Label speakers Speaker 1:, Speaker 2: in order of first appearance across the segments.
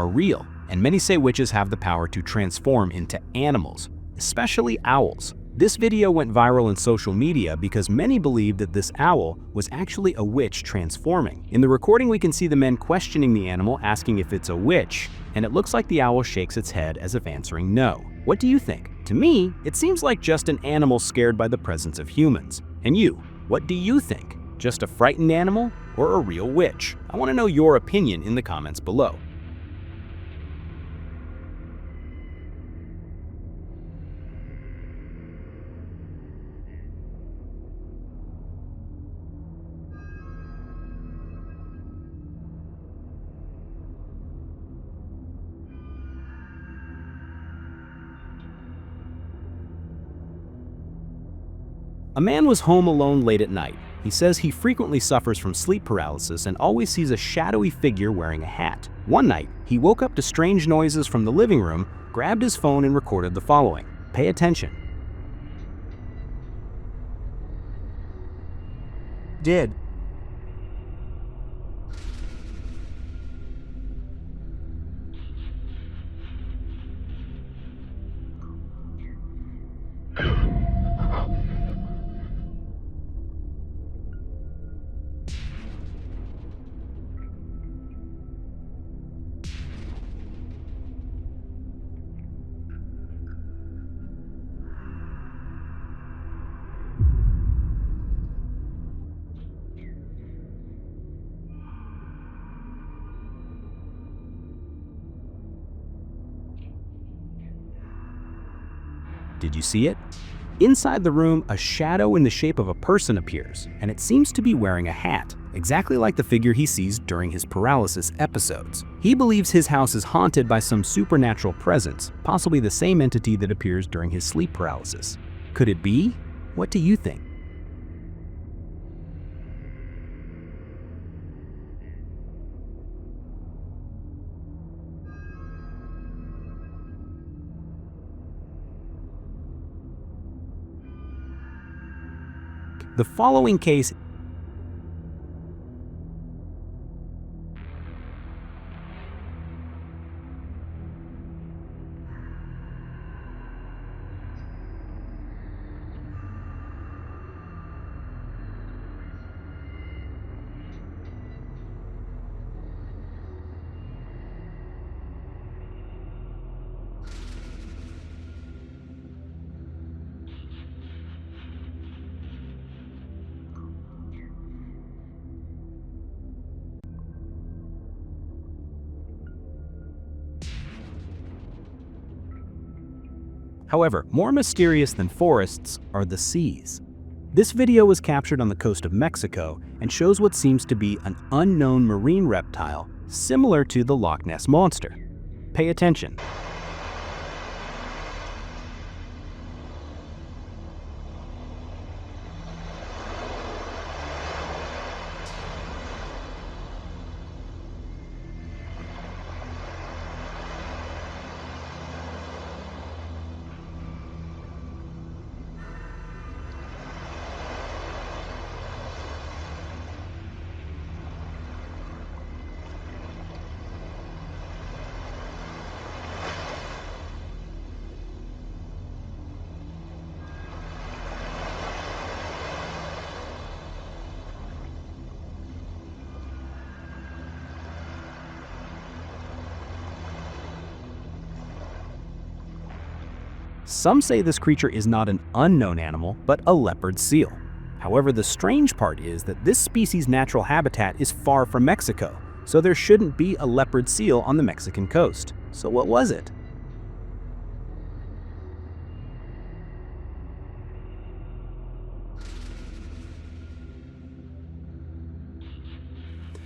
Speaker 1: are real, and many say witches have the power to transform into animals, especially owls. This video went viral in social media because many believed that this owl was actually a witch transforming. In the recording, we can see the men questioning the animal, asking if it's a witch, and it looks like the owl shakes its head as if answering no. What do you think? To me, it seems like just an animal scared by the presence of humans. And you, what do you think? Just a frightened animal or a real witch? I want to know your opinion in the comments below. A man was home alone late at night. He says he frequently suffers from sleep paralysis and always sees a shadowy figure wearing a hat. One night, he woke up to strange noises from the living room, grabbed his phone and recorded the following. Pay attention.
Speaker 2: Did.
Speaker 1: Did you see it? Inside the room, a shadow in the shape of a person appears, and it seems to be wearing a hat, exactly like the figure he sees during his paralysis episodes. He believes his house is haunted by some supernatural presence, possibly the same entity that appears during his sleep paralysis. Could it be? What do you think? The following case However, more mysterious than forests are the seas. This video was captured on the coast of Mexico and shows what seems to be an unknown marine reptile similar to the Loch Ness Monster. Pay attention. Some say this creature is not an unknown animal, but a leopard seal. However, the strange part is that this species' natural habitat is far from Mexico, so there shouldn't be a leopard seal on the Mexican coast. So what was it?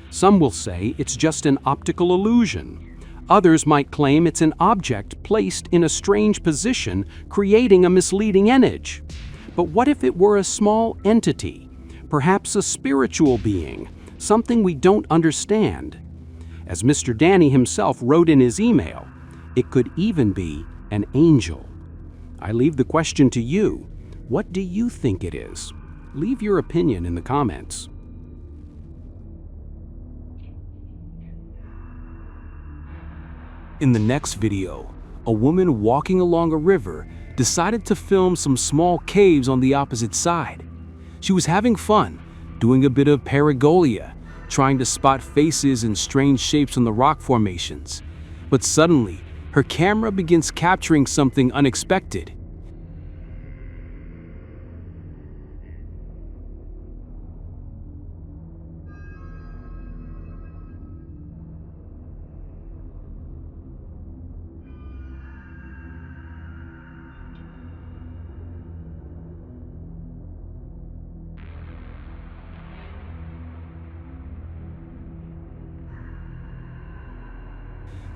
Speaker 3: Some will say it's just an optical illusion. Others might claim it's an object placed in a strange position, creating a misleading image. But what if it were a small entity, perhaps a spiritual being, something we don't understand? As Mr. Danny himself wrote in his email, it could even be an angel. I leave the question to you. What do you think it is? Leave your opinion in the comments. In the next video, a woman walking along a river decided to film some small caves on the opposite side. She was having fun, doing a bit of pareigolia, trying to spot faces and strange shapes on the rock formations. But suddenly, her camera begins capturing something unexpected.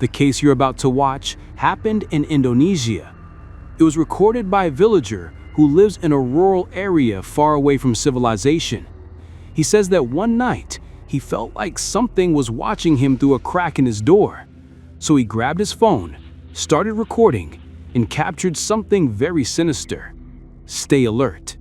Speaker 3: The case you're about to watch happened in Indonesia. It was recorded by a villager who lives in a rural area far away from civilization. He says that one night, he felt like something was watching him through a crack in his door. So he grabbed his phone, started recording, and captured something very sinister. Stay alert.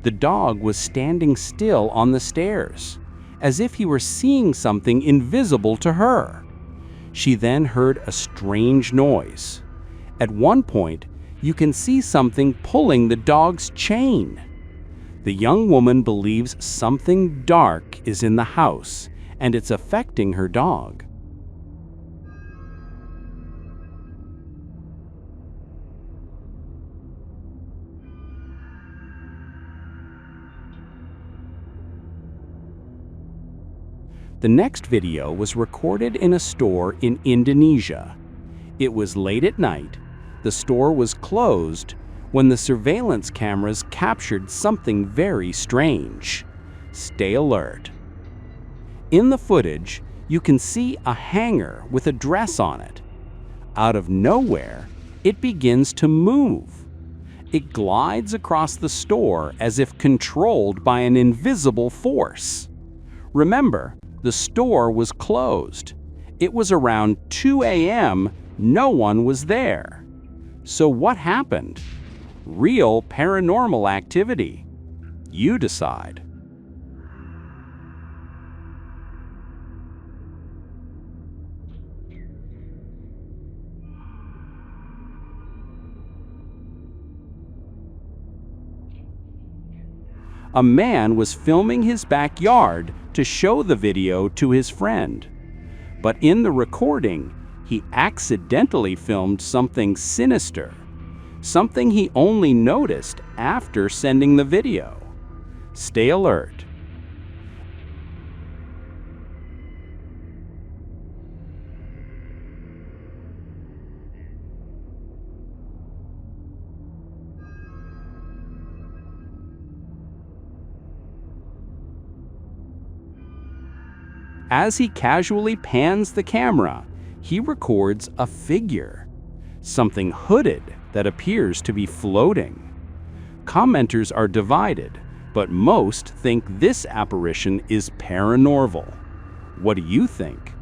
Speaker 3: The dog was standing still on the stairs, as if he were seeing something invisible to her. She then heard a strange noise. At one point, you can see something pulling the dog's chain. The young woman believes something dark is in the house, and it's affecting her dog. The next video was recorded in a store in Indonesia. It was late at night, the store was closed, when the surveillance cameras captured something very strange. Stay alert. In the footage, you can see a hanger with a dress on it. Out of nowhere, it begins to move. It glides across the store as if controlled by an invisible force. Remember, the store was closed. It was around 2 a.m. No one was there. So what happened? Real paranormal activity. You decide. A man was filming his backyard to show the video to his friend. But in the recording, he accidentally filmed something sinister, something he only noticed after sending the video. Stay alert. As he casually pans the camera, he records a figure, something hooded that appears to be floating. Commenters are divided, but most think this apparition is paranormal. What do you think?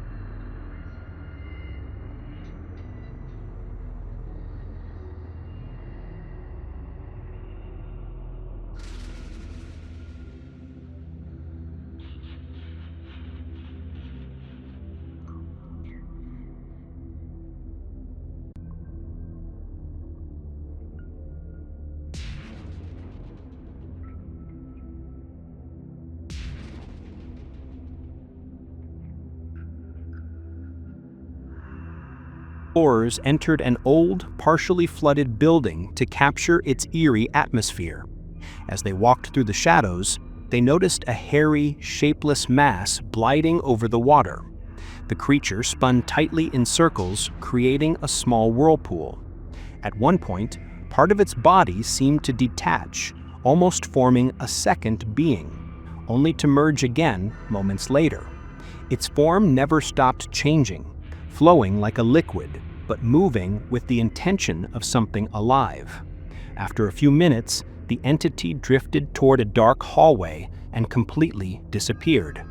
Speaker 1: Explorers entered an old, partially flooded building to capture its eerie atmosphere. As they walked through the shadows, they noticed a hairy, shapeless mass gliding over the water. The creature spun tightly in circles, creating a small whirlpool. At one point, part of its body seemed to detach, almost forming a second being, only to merge again moments later. Its form never stopped changing, flowing like a liquid, but moving with the intention of something alive. After a few minutes, the entity drifted toward a dark hallway and completely disappeared.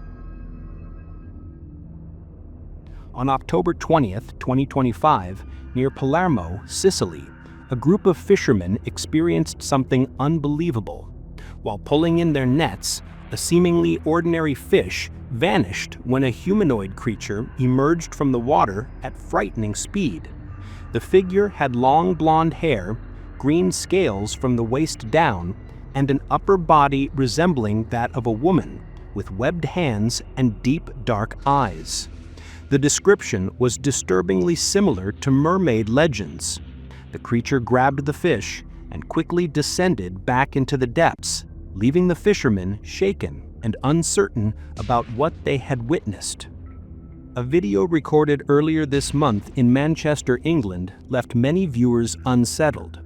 Speaker 1: On October 20th, 2025, near Palermo, Sicily, a group of fishermen experienced something unbelievable. While pulling in their nets, a seemingly ordinary fish vanished when a humanoid creature emerged from the water at frightening speed. The figure had long blonde hair, green scales from the waist down, and an upper body resembling that of a woman, with webbed hands and deep dark eyes. The description was disturbingly similar to mermaid legends. The creature grabbed the fish and quickly descended back into the depths, leaving the fishermen shaken and uncertain about what they had witnessed. A video recorded earlier this month in Manchester, England, left many viewers unsettled.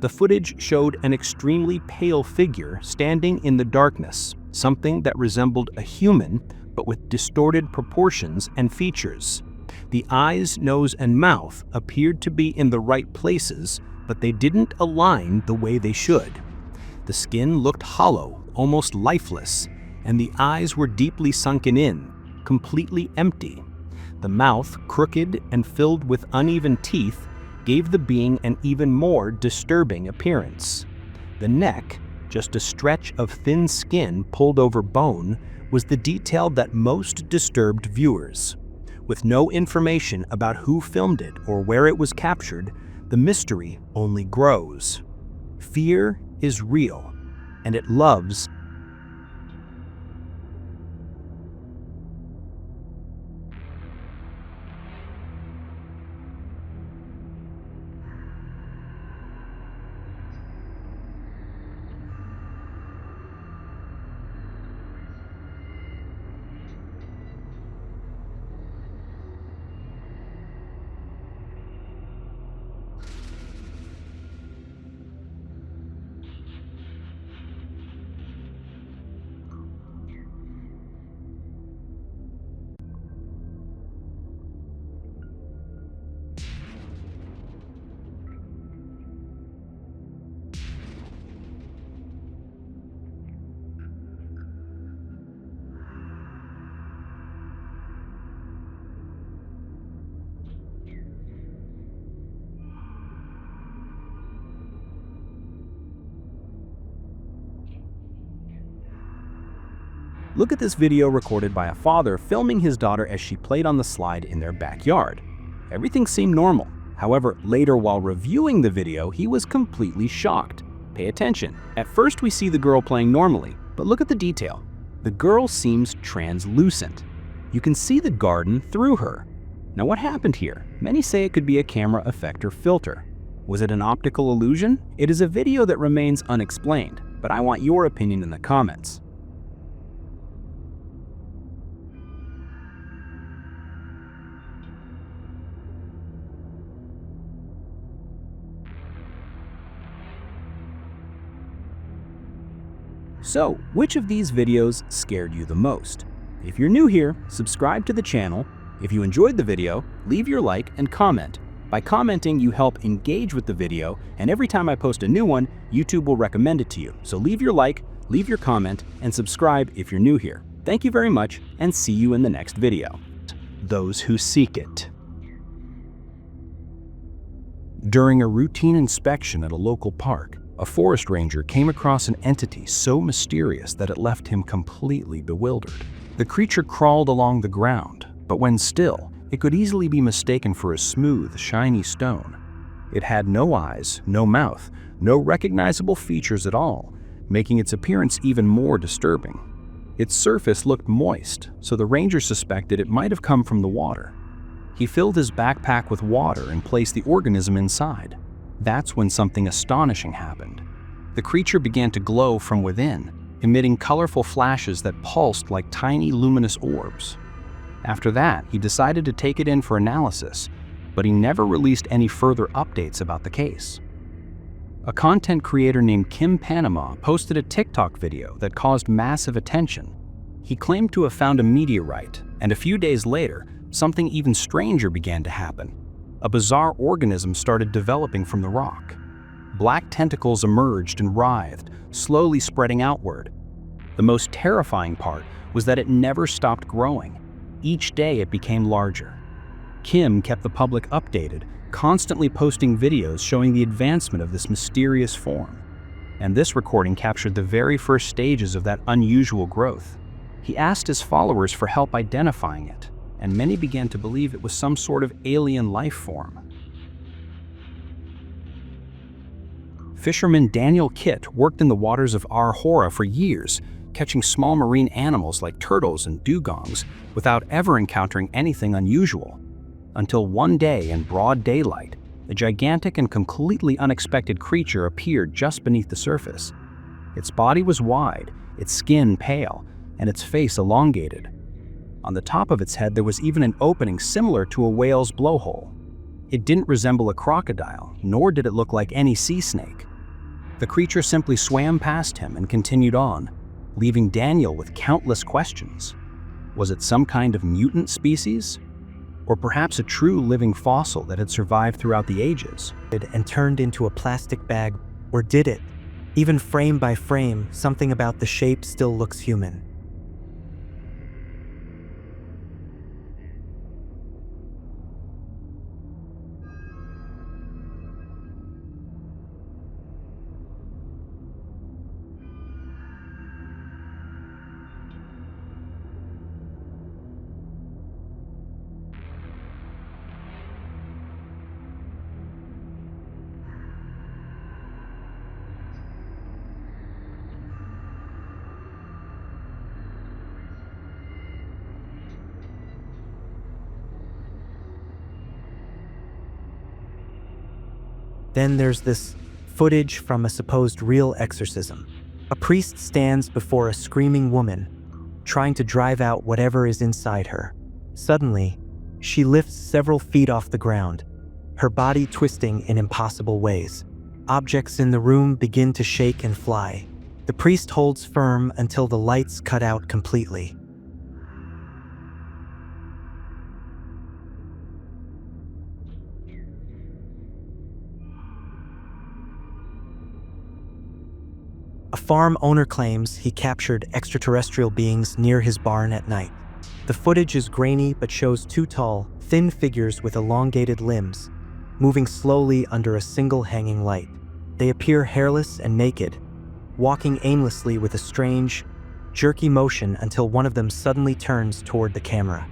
Speaker 1: The footage showed an extremely pale figure standing in the darkness, something that resembled a human, but with distorted proportions and features. The eyes, nose, and mouth appeared to be in the right places, but they didn't align the way they should. The skin looked hollow, almost lifeless, and the eyes were deeply sunken in, completely empty. The mouth, crooked and filled with uneven teeth, gave the being an even more disturbing appearance. The neck, just a stretch of thin skin pulled over bone, was the detail that most disturbed viewers. With no information about who filmed it or where it was captured, the mystery only grows. Fear is real, and it loves Look at this video recorded by a father filming his daughter as she played on the slide in their backyard. Everything seemed normal. However, later while reviewing the video, he was completely shocked. Pay attention. At first we see the girl playing normally, but look at the detail. The girl seems translucent. You can see the garden through her. Now what happened here? Many say it could be a camera effect or filter. Was it an optical illusion? It is a video that remains unexplained, but I want your opinion in the comments. So, which of these videos scared you the most? If you're new here, subscribe to the channel. If you enjoyed the video, leave your like and comment. By commenting, you help engage with the video, and every time I post a new one, YouTube will recommend it to you. So leave your like, leave your comment, and subscribe if you're new here. Thank you very much, and see you in the next video. Those who seek it.
Speaker 2: During a routine inspection at a local park, a forest ranger came across an entity so mysterious that it left him completely bewildered. The creature crawled along the ground, but when still, it could easily be mistaken for a smooth, shiny stone. It had no eyes, no mouth, no recognizable features at all, making its appearance even more disturbing. Its surface looked moist, so the ranger suspected it might have come from the water. He filled his backpack with water and placed the organism inside. That's when something astonishing happened. The creature began to glow from within, emitting colorful flashes that pulsed like tiny luminous orbs. After that, he decided to take it in for analysis, but he never released any further updates about the case. A content creator named Kim Panama posted a TikTok video that caused massive attention. He claimed to have found a meteorite, and a few days later, something even stranger began to happen. A bizarre organism started developing from the rock. Black tentacles emerged and writhed, slowly spreading outward. The most terrifying part was that it never stopped growing. Each day it became larger. Kim kept the public updated, constantly posting videos showing the advancement of this mysterious form. And this recording captured the very first stages of that unusual growth. He asked his followers for help identifying it, and many began to believe it was some sort of alien life form. Fisherman Daniel Kitt worked in the waters of Arhora for years, catching small marine animals like turtles and dugongs without ever encountering anything unusual. Until one day in broad daylight, a gigantic and completely unexpected creature appeared just beneath the surface. Its body was wide, its skin pale, and its face elongated. On the top of its head there was even an opening similar to a whale's blowhole. It didn't resemble a crocodile, nor did it look like any sea snake. The creature simply swam past him and continued on, leaving Daniel with countless questions. Was it some kind of mutant species? Or perhaps a true living fossil that had survived throughout the ages?
Speaker 4: And turned into a plastic bag, or did it? Even frame by frame, something about the shape still looks human. Then there's this footage from a supposed real exorcism. A priest stands before a screaming woman, trying to drive out whatever is inside her. Suddenly, she lifts several feet off the ground, her body twisting in impossible ways. Objects in the room begin to shake and fly. The priest holds firm until the lights cut out completely. A farm owner claims he captured extraterrestrial beings near his barn at night. The footage is grainy but shows two tall, thin figures with elongated limbs, moving slowly under a single hanging light. They appear hairless and naked, walking aimlessly with a strange, jerky motion until one of them suddenly turns toward the camera.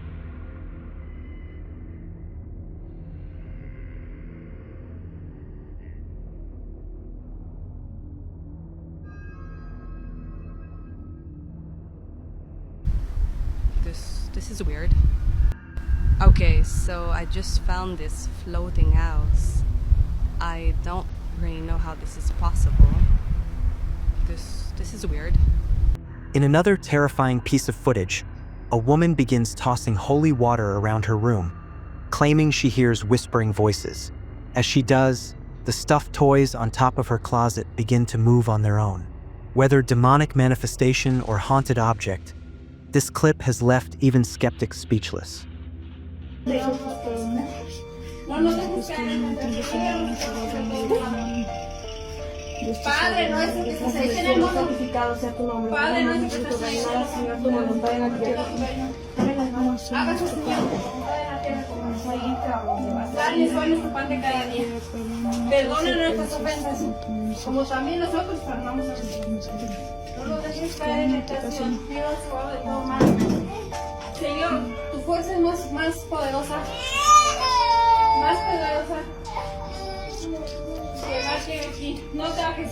Speaker 5: This is weird. Okay, so I just found this floating house. I don't really know how this is possible. This is weird.
Speaker 4: In another terrifying piece of footage, a woman begins tossing holy water around her room, claiming she hears whispering voices. As she does, the stuffed toys on top of her closet begin to move on their own. Whether demonic manifestation or haunted object, this clip has left even skeptics speechless.
Speaker 6: Padre nuestro que estás en el mundo, santificado sea tu nombre. Padre nuestro que estás en el mundo, Señor, tu voluntad en la tierra. Hágase tu voluntad en la tierra como en el cielo. Danos hoy nuestro pan de cada día. Perdona nuestras ofensas, como también nosotros perdonamos a los demás. No nos dejes caer en tentación, líbranos de todo mal. Señor, tu fuerza es más poderosa. Más poderosa. Que aquí. No te bajes.